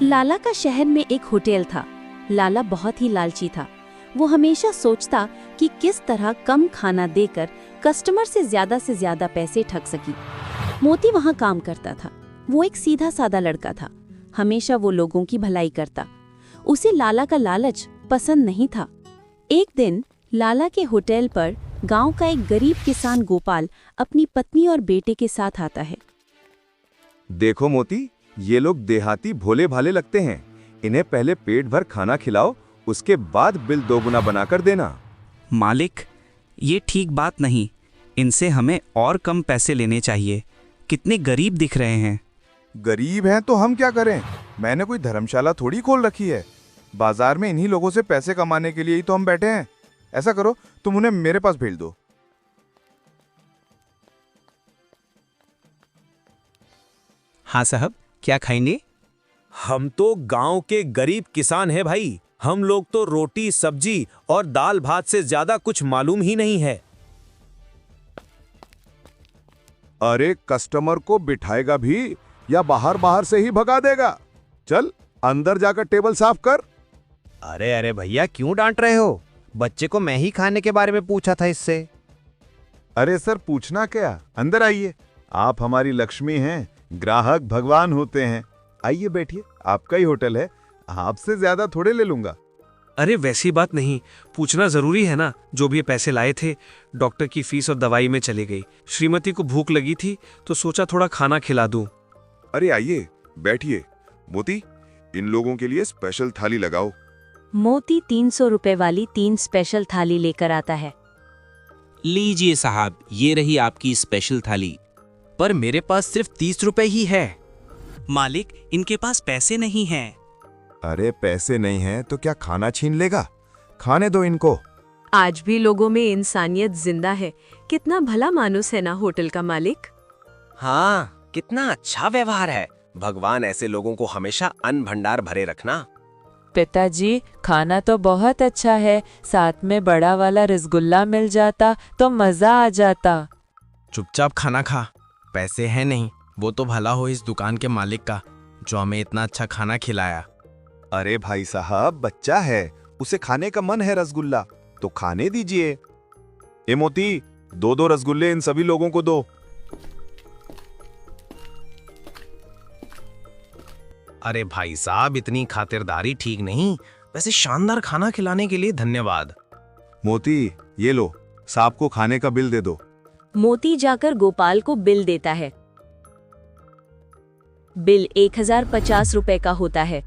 लाला का शहर में एक होटल था। लाला बहुत ही लालची था। वो हमेशा सोचता कि किस तरह कम खाना देकर कस्टमर से ज्यादा पैसे ठग सकी। मोती वहाँ काम करता था। वो एक सीधा साधा लड़का था। हमेशा वो लोगों की भलाई करता। उसे लाला का लालच पसंद नहीं था। एक दिन लाला के होटल पर गांव का एक गरीब किसान गोपाल अपनी पत्नी और बेटे के साथ आता है। देखो मोती, ये लोग देहाती भोले भाले लगते हैं। इन्हें पहले पेट भर खाना खिलाओ, उसके बाद बिल दोगुना बनाकर देना। मालिक, ये ठीक बात नहीं। इनसे हमें और कम पैसे लेने चाहिए। कितने गरीब दिख रहे हैं। गरीब हैं तो हम क्या करें? मैंने कोई धर्मशाला थोड़ी खोल रखी है। बाजार में इन्हीं लोगों से पैसे कमाने के लिए ही तो हम बैठे हैं। ऐसा करो, तुम उन्हें मेरे पास भेज दो। हाँ साहब, क्या खाएंगे? हम तो गांव के गरीब किसान हैं भाई। हम लोग तो रोटी सब्जी और दाल भात से ज्यादा कुछ मालूम ही नहीं है। अरे कस्टमर को बिठाएगा भी या बाहर से ही भगा देगा? चल अंदर जाकर टेबल साफ कर। अरे भैया, क्यों डांट रहे हो? बच्चे को मैं ही खाने के बारे में पूछा था इससे। अरे सर, पूछना क्या, अंदर आइए। आप हमारी लक्ष्मी हैं, ग्राहक भगवान होते हैं। आइए बैठिए, आपका ही होटल है, आपसे ज्यादा थोड़े ले लूंगा। अरे वैसी बात नहीं, पूछना जरूरी है ना। जो भी ये पैसे लाए थे डॉक्टर की फीस और दवाई में चली गई। श्रीमती को भूख लगी थी तो सोचा थोड़ा खाना खिला दूं। अरे आइए बैठिए। मोती, इन लोगों के लिए स्पेशल थाली लगाओ। मोती 300 रुपए वाली 3 स्पेशल थाली लेकर आता है। लीजिए साहब, ये रही आपकी स्पेशल थाली। पर मेरे पास सिर्फ 30 रुपए ही है। मालिक, इनके पास पैसे नहीं हैं। अरे पैसे नहीं हैं तो क्या खाना छीन लेगा? खाने दो इनको। आज भी लोगों में इंसानियत जिंदा है। कितना भला मानुस है ना होटल का मालिक। हाँ, कितना अच्छा व्यवहार है। भगवान ऐसे लोगों को हमेशा अन्न भंडार भरे रखना। पिताजी, खाना तो बहुत अच्छा है, साथ में बड़ा वाला रसगुल्ला मिल जाता तो मजा आ जाता। चुपचाप खाना खा। पैसे हैं नहीं, वो तो भला हो इस दुकान के मालिक का जो हमें इतना अच्छा खाना खिलाया। अरे भाई साहब, बच्चा है, उसे खाने का मन है रसगुल्ला, तो खाने दीजिए। ए मोती, 2-2 रसगुल्ले इन सभी लोगों को दो। अरे भाई साहब, इतनी खातिरदारी ठीक नहीं। वैसे शानदार खाना खिलाने के लिए धन्यवाद। मोती, ये लो, साहब को खाने का बिल दे दो। मोती जाकर गोपाल को बिल देता है। बिल 1050 रुपए का होता है।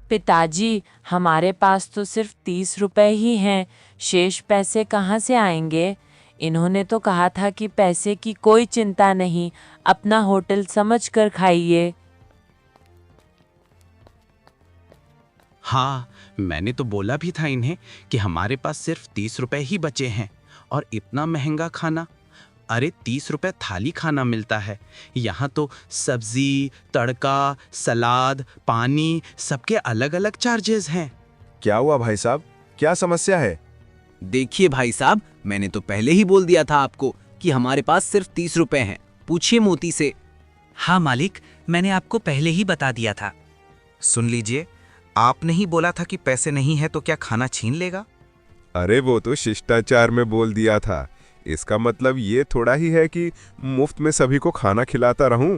पिताजी, हमारे पास तो सिर्फ 30 रुपए ही हैं, शेष पैसे कहाँ से आएंगे? इन्होंने तो कहा था कि पैसे की कोई चिंता नहीं, अपना होटल समझकर खाइए। हाँ, मैंने तो बोला भी था इन्हें कि हमारे पास सिर्फ 30 रुपए ही बचे हैं और इतना महंगा खाना। अरे 30 रुपए थाली खाना मिलता है, यहाँ तो सब्जी, तड़का, सलाद, पानी, सबके अलग अलग चार्जेस हैं। क्या हुआ भाई साहब, क्या समस्या है? देखिए भाई साहब, मैंने तो पहले ही बोल दिया था आपको कि हमारे पास सिर्फ 30 रुपए हैं। पूछिए मोती से। हाँ मालिक, मैंने आपको पहले ही बता दिया था। सुन लीजिए, आपने ही बोला था कि पैसे नहीं है तो क्या खाना छीन लेगा? अरे वो तो शिष्टाचार में बोल दिया था। इसका मतलब ये थोड़ा ही है कि मुफ्त में सभी को खाना खिलाता रहूं।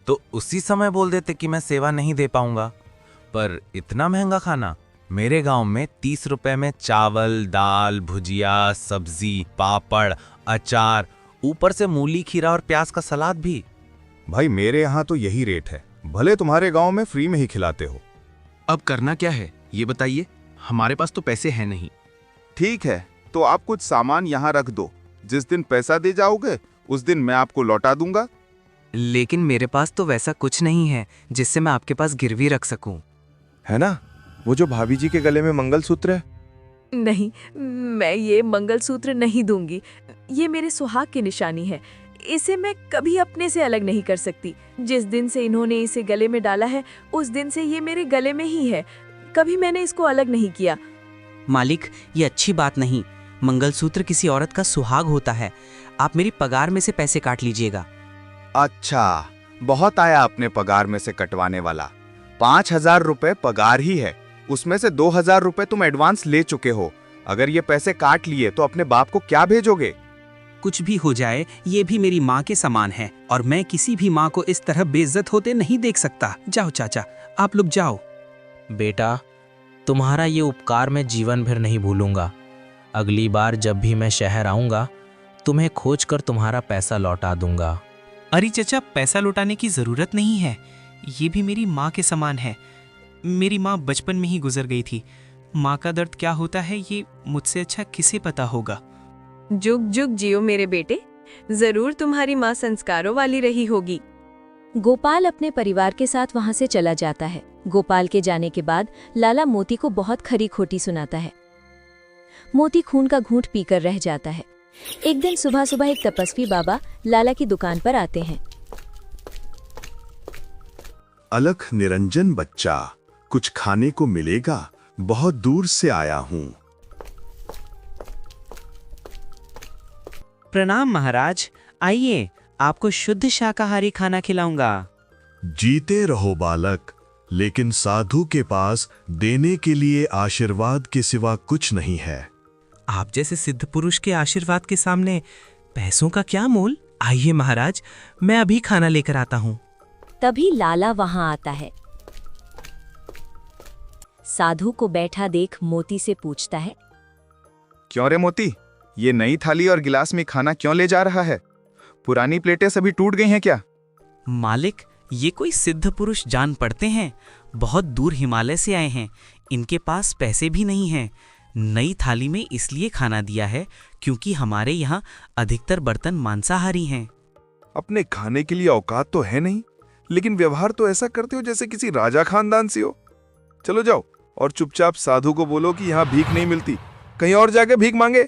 तो उसी समय बोल देते कि मैं सेवा नहीं दे पाऊंगा। पर इतना महंगा खाना? मेरे गांव में 30 रुपए में चावल, दाल, भुजिया, सब्जी, पापड़, अचार, ऊपर से मूली, खीरा और प्याज का सलाद भी। भाई मेरे यहाँ तो यही रेट है, भले तुम्हारे गांव में फ्री में ही खिलाते हो। अब करना क्या है ये बताइए, हमारे पास तो पैसे हैं नहीं। ठीक है, तो आप कुछ सामान यहाँ रख दो। जिस दिन पैसा दे जाओगे उस दिन मैं आपको लौटा दूंगा। लेकिन मेरे पास तो वैसा कुछ नहीं है जिससे मैं आपके पास गिरवी रख सकूं। है ना, वो जो भाभी जी के गले में मंगलसूत्र है? नहीं, मैं ये मंगलसूत्र नहीं दूंगी। ये मेरे सुहाग की निशानी है। इसे मैं कभी अपने से अलग नहीं कर सकती। जिस दिन से इन्होंने इसे गले में डाला है उस दिन से ये मेरे गले में ही है। कभी मैंने इसको अलग नहीं किया। मालिक, ये अच्छी बात नहीं। मंगलसूत्र किसी औरत का सुहाग होता है। आप मेरी पगार में से पैसे काट लीजिएगा। अच्छा, बहुत आया अपने पगार में से कटवाने वाला। 5,000 रुपए पगार ही है, उसमें से 2,000 रुपए तुम एडवांस ले चुके हो। अगर ये पैसे काट लिए तो अपने बाप को क्या भेजोगे? कुछ भी हो जाए, ये भी मेरी माँ के समान है और मैं किसी भी माँ को इस तरह बेइज्जत होते नहीं देख सकता। जाओ चाचा, आप लोग जाओ। बेटा, तुम्हारा ये उपकार मैं जीवन भर नहीं भूलूंगा। अगली बार जब भी मैं शहर आऊंगा, तुम्हें खोज कर तुम्हारा पैसा लौटा दूंगा। अरे चचा, पैसा लौटाने की जरूरत नहीं है, ये भी मेरी माँ के समान है। मेरी माँ बचपन में ही गुजर गई थी। माँ का दर्द क्या होता है ये मुझसे अच्छा किसे पता होगा। जुग जुग जियो मेरे बेटे, जरूर तुम्हारी माँ संस्कारों वाली रही होगी। गोपाल अपने परिवार के साथ वहां से चला जाता है। गोपाल के जाने के बाद लाला मोती को बहुत खरी खोटी सुनाता है। मोती खून का घूंट पीकर रह जाता है। एक दिन सुबह सुबह एक तपस्वी बाबा लाला की दुकान पर आते हैं। अलख निरंजन बच्चा, कुछ खाने को मिलेगा? बहुत दूर से आया हूँ। प्रणाम महाराज, आइए, आपको शुद्ध शाकाहारी खाना खिलाऊंगा। जीते रहो बालक, लेकिन साधु के पास देने के लिए आशीर्वाद के सिवा कुछ नहीं है। आप जैसे सिद्ध पुरुष के आशीर्वाद के सामने पैसों का क्या मोल। आइए महाराज, मैं अभी खाना लेकर आता हूँ। तभी लाला वहां आता है। साधु को बैठा देख मोती से पूछता है, क्यों रे मोती, ये नई थाली और गिलास में खाना क्यों ले जा रहा है? पुरानी प्लेटें सभी टूट गई हैं क्या? मालिक, ये कोई सिद्ध पुरुष जान पड़ते हैं, बहुत दूर हिमालय से आए हैं, इनके पास पैसे भी नहीं हैं। नई थाली में इसलिए खाना दिया है क्योंकि हमारे यहाँ अधिकतर बर्तन मांसाहारी हैं। अपने खाने के लिए औकात तो है नहीं, लेकिन व्यवहार तो ऐसा करते हो जैसे किसी राजा खानदान से हो। चलो जाओ और चुपचाप साधु को बोलो कि यहाँ भीख नहीं मिलती, कहीं और जाके भीख मांगे।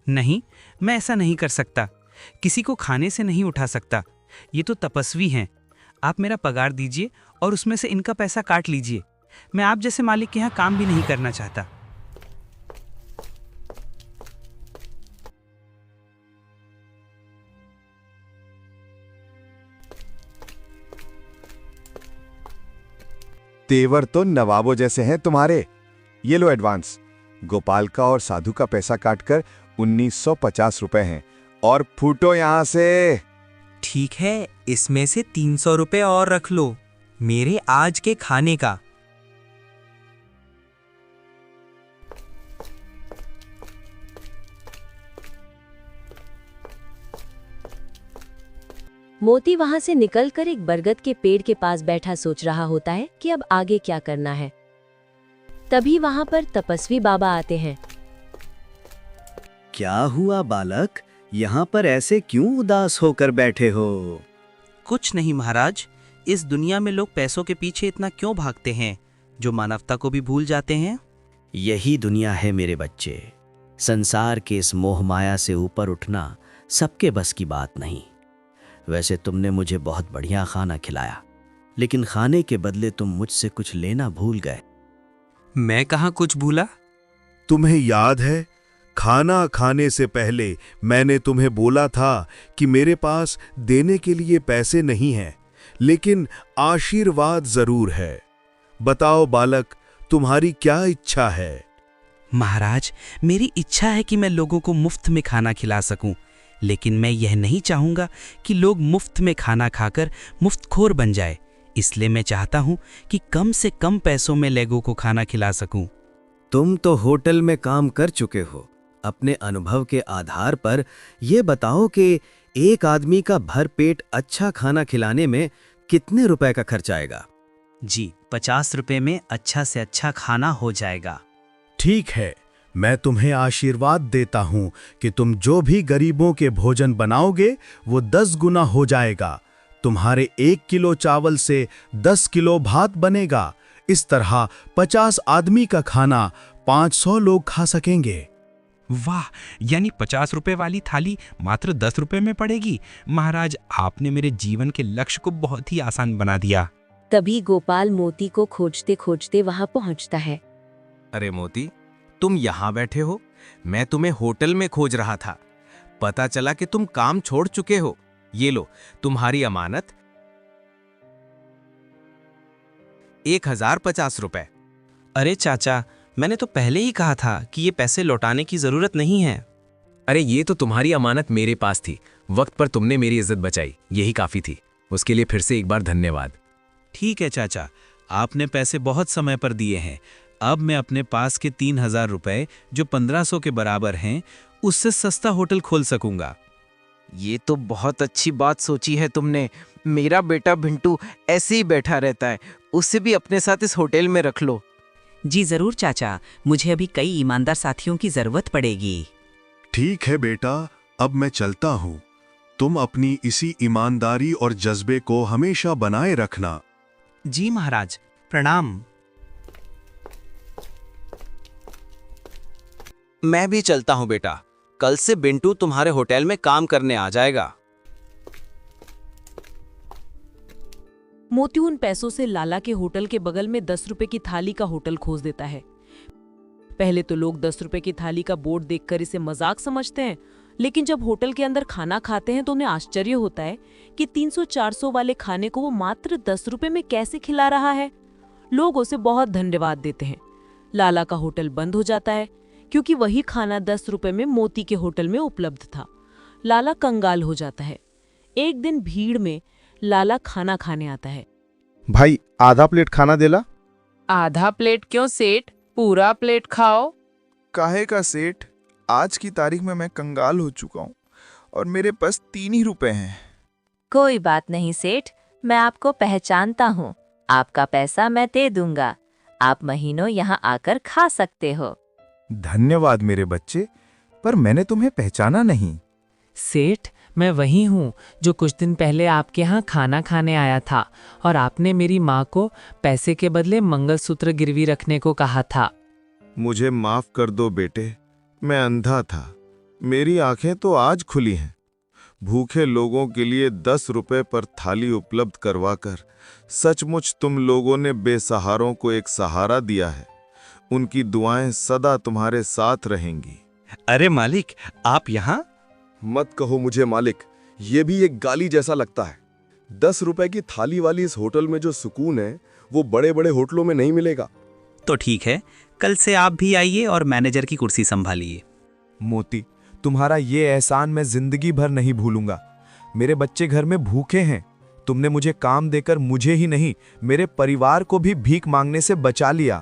नहीं, मैं ऐसा नहीं कर सकता, किसी को खाने से नहीं उठा सकता। ये तो तपस्वी हैं। आप मेरा पगार दीजिए और उसमें से इनका पैसा काट लीजिए। मैं आप जैसे मालिक के यहाँ काम भी नहीं करना चाहता। तेवर तो नवाबों जैसे हैं तुम्हारे। ये लो एडवांस। गोपाल का और साधु का पैसा काटकर 1950 रुपए हैं, और फूटो यहां से। ठीक है, इसमें से 300 रुपए और रख लो, मेरे आज के खाने का। मोती वहां से निकलकर एक बरगद के पेड़ के पास बैठा सोच रहा होता है कि अब आगे क्या करना है। तभी वहां पर तपस्वी बाबा आते हैं। क्या हुआ बालक, यहाँ पर ऐसे क्यों उदास होकर बैठे हो? कुछ नहीं महाराज, इस दुनिया में लोग पैसों के पीछे इतना क्यों भागते हैं, जो मानवता को भी भूल जाते हैं। यही दुनिया है मेरे बच्चे। संसार के इस मोह माया से ऊपर उठना सबके बस की बात नहीं। वैसे तुमने मुझे बहुत बढ़िया खाना खिलाया, लेकिन खाने के बदले तुम मुझसे कुछ लेना भूल गए। मैं कहाँ कुछ भूला? तुम्हें याद है, खाना खाने से पहले मैंने तुम्हें बोला था कि मेरे पास देने के लिए पैसे नहीं हैं, लेकिन आशीर्वाद जरूर है। बताओ बालक, तुम्हारी क्या इच्छा है? महाराज, मेरी इच्छा है कि मैं लोगों को मुफ्त में खाना खिला सकूं, लेकिन मैं यह नहीं चाहूंगा कि लोग मुफ्त में खाना खाकर मुफ्तखोर बन जाए। इसलिए मैं चाहता हूं कि कम से कम पैसों में लोगों को खाना खिला सकूं। तुम तो होटल में काम कर चुके हो। अपने अनुभव के आधार पर यह बताओ कि एक आदमी का भरपेट अच्छा खाना खिलाने में कितने रुपए का खर्च आएगा? जी, 50 रुपए में अच्छा से अच्छा खाना हो जाएगा। ठीक है, मैं तुम्हें आशीर्वाद देता हूं कि तुम जो भी गरीबों के भोजन बनाओगे वो 10 गुना हो जाएगा। तुम्हारे 1 किलो चावल से 10 किलो भात बनेगा। इस तरह 50 आदमी का खाना 500 लोग खा सकेंगे। वाह, यानी 50 रुपए वाली थाली मात्र 10 रुपए में पड़ेगी। महाराज, आपने मेरे जीवन के लक्ष्य को बहुत ही आसान बना दिया। तभी गोपाल मोती को खोजते खोजते वहां पहुंचता है। अरे मोती, तुम यहाँ बैठे हो? मैं तुम्हें होटल में खोज रहा था। पता चला कि तुम काम छोड़ चुके हो। ये लो तुम्हारी अमानत। 1050 रुपए। अरे चाचा, मैंने तो पहले ही कहा था कि ये पैसे लौटाने की जरूरत नहीं है। अरे ये तो तुम्हारी अमानत मेरे पास थी, वक्त पर तुमने मेरी इज्जत बचाई, यही काफी थी। उसके लिए फिर से एक बार धन्यवाद। ठीक है चाचा, आपने पैसे बहुत समय पर दिए हैं। अब मैं अपने पास के 3000 रुपए जो 1500 के बराबर हैं, उससे सस्ता होटल खोल सकूंगा। ये तो बहुत अच्छी बात सोची है तुमने। मेरा बेटा भिंटू ऐसे ही बैठा रहता है, उसे भी अपने साथ इस होटल में रख लो। जी जरूर चाचा, मुझे अभी कई ईमानदार साथियों की जरूरत पड़ेगी। ठीक है बेटा, अब मैं चलता हूँ। तुम अपनी इसी ईमानदारी और जज्बे को हमेशा बनाए रखना। जी महाराज, प्रणाम। मैं भी चलता हूँ बेटा, कल से बिंटू तुम्हारे होटल में काम करने आ जाएगा। मोती उन पैसों से लाला के होटल के बगल में 10 रुपए की थाली का होटल खोज देता है। पहले तो लोग 10 रुपए की थाली का बोर्ड देखकर इसे मजाक समझते हैं, लेकिन जब होटल के अंदर खाना खाते हैं तो उन्हें आश्चर्य होता है कि 300-400 वाले खाने को वो मात्र 10 रुपए में कैसे खिला रहा है। लोग उसे बहुत धन्यवाद देते हैं। लाला का होटल बंद हो जाता है क्योंकि वही खाना 10 रुपए में मोती के होटल में उपलब्ध था। लाला कंगाल हो जाता है। एक दिन भीड़ में लाला खाना खाने आता है। भाई आधा प्लेट खाना देला। आधा प्लेट क्यों सेठ, पूरा प्लेट खाओ। काहे का सेठ, आज की तारीख में मैं कंगाल हो चुका हूँ और मेरे पास 3 ही रुपए हैं। कोई बात नहीं सेठ, मैं आपको पहचानता हूँ। आपका पैसा मैं दे दूंगा। आप महीनों यहाँ आकर खा सकते हो। धन्यवाद मेरे बच्चे, पर मैंने तुम्हें पहचाना नहीं। सेठ, मैं वही हूँ जो कुछ दिन पहले आपके यहाँ खाना खाने आया था और आपने मेरी माँ को पैसे के बदले मंगलसूत्र गिरवी रखने को कहा था। मुझे माफ कर दो बेटे, मैं अंधा था। मेरी आंखें तो आज खुली हैं। भूखे लोगों के लिए 10 रुपए पर थाली उपलब्ध करवाकर सचमुच तुम लोगों ने बेसहारों को एक सहारा दिया है। उनकी दुआएं सदा तुम्हारे साथ रहेंगी। अरे मालिक, आप यहाँ? मत कहो मुझे मालिक, ये भी एक गाली जैसा लगता है। 10 रुपए की थाली वाली इस होटल में जो सुकून है वो बड़े बड़े होटलों में नहीं मिलेगा। तो ठीक है, कल से आप भी आइए और मैनेजर की कुर्सी संभालिए। मोती, तुम्हारा ये एहसान मैं जिंदगी भर नहीं भूलूंगा। मेरे बच्चे घर में भूखे हैं। तुमने मुझे काम देकर मुझे ही नहीं, मेरे परिवार को भी भीख मांगने से बचा लिया।